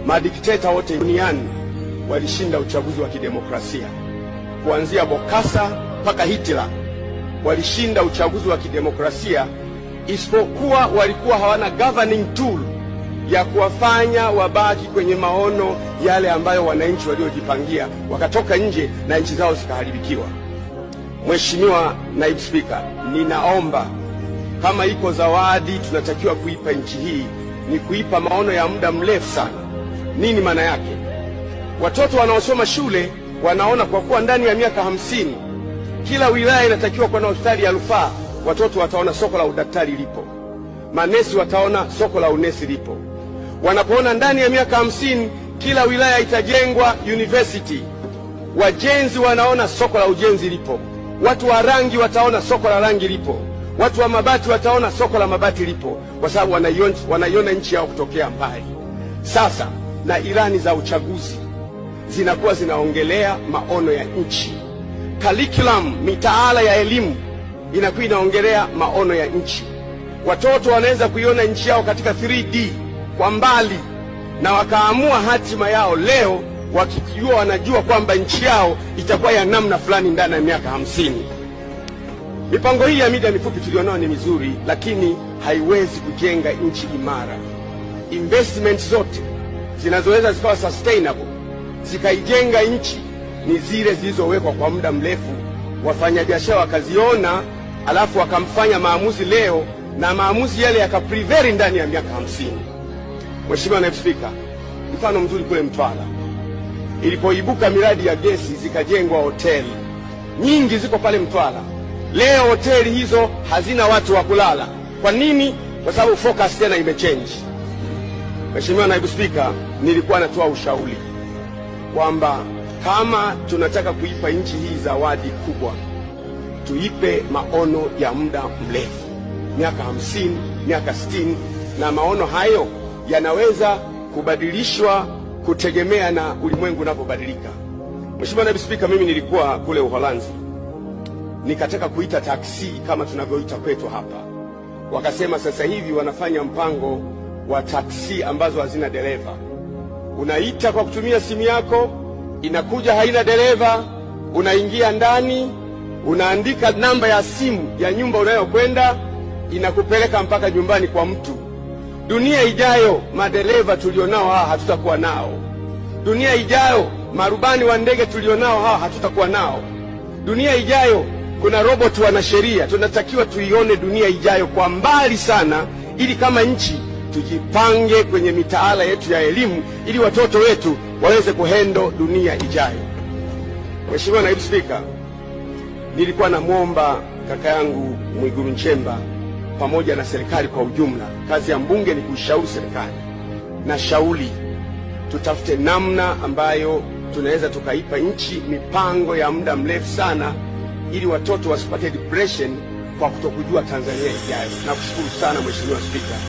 Madikteta wote duniani walishinda uchaguzi wa kidemokrasia, kuanzia Bokassa mpaka Hitler walishinda uchaguzi wa kidemokrasia, isipokuwa walikuwa hawana governing tool ya kuwafanya wabaki kwenye maono yale ambayo wananchi waliojipangia, wakatoka nje na nchi zao zikaharibikiwa. Mheshimiwa Naibu Spika, ninaomba kama iko zawadi tunatakiwa kuipa nchi hii, ni kuipa maono ya muda mrefu sana. Nini maana yake? Watoto wanaosoma shule wanaona kwa kuwa ndani ya miaka 50 kila wilaya inatakiwa kuwa na hospitali ya rufaa, watoto wataona soko la udaktari lipo, manesi wataona soko la unesi lipo. Wanapoona ndani ya miaka 50 kila wilaya itajengwa university, wajenzi wanaona soko la ujenzi lipo, watu wa rangi wataona soko la rangi lipo, watu wa mabati wataona soko la mabati lipo, kwa sababu wanaiona nchi yao kutokea mbali. Sasa na ilani za uchaguzi zinakuwa zinaongelea maono ya nchi. Curriculum, mitaala ya elimu inakuwa inaongelea maono ya nchi. Watoto wanaweza kuiona nchi yao katika 3D kwa mbali, na wakaamua hatima yao leo, wakijua wanajua kwamba nchi yao itakuwa ya namna fulani ndani ya miaka 50. Mipango hii ya muda mifupi tulionao ni mizuri, lakini haiwezi kujenga nchi imara. Investment zote zinazoweza zikawa sustainable zikaijenga nchi ni zile zilizowekwa kwa muda mrefu, wafanyabiashara wakaziona, alafu wakamfanya maamuzi leo, na maamuzi yale yakaprevail ndani ya miaka 50. Mheshimiwa Naibu Spika, mfano mzuri kule Mtwara ilipoibuka miradi ya gesi, zikajengwa hoteli nyingi, ziko pale Mtwara. Leo hoteli hizo hazina watu wa kulala. Kwa nini? Kwa sababu focus tena imechange. Mheshimiwa Naibu Spika, nilikuwa natoa ushauri kwamba kama tunataka kuipa nchi hii zawadi kubwa, tuipe maono ya muda mrefu, miaka 50, miaka 60, na maono hayo yanaweza kubadilishwa kutegemea na ulimwengu unapobadilika. Mheshimiwa Naibu Spika, mimi nilikuwa kule Uholanzi, nikataka kuita taksi kama tunavyoita kwetu hapa. Wakasema sasa hivi wanafanya mpango wa taksi ambazo hazina dereva. Unaita kwa kutumia simu yako, inakuja haina dereva, unaingia ndani, unaandika namba ya simu ya nyumba unayokwenda, inakupeleka mpaka nyumbani kwa mtu. Dunia ijayo madereva tulionao hawa hatutakuwa nao. Dunia ijayo marubani wa ndege tulionao hawa hatutakuwa nao. Dunia ijayo kuna robot wanasheria. Tunatakiwa tuione dunia ijayo kwa mbali sana, ili kama nchi tujipange kwenye mitaala yetu ya elimu, ili watoto wetu waweze kuhendo dunia ijayo. Mheshimiwa Naibu Spika, nilikuwa namwomba kaka yangu Mwigulu Nchemba pamoja na serikali kwa ujumla. Kazi ya mbunge ni kushauri serikali, na shauri tutafute namna ambayo tunaweza tukaipa nchi mipango ya muda mrefu sana, ili watoto wasipate depression kwa kutokujua Tanzania ijayo. Nakushukuru sana Mheshimiwa Spika.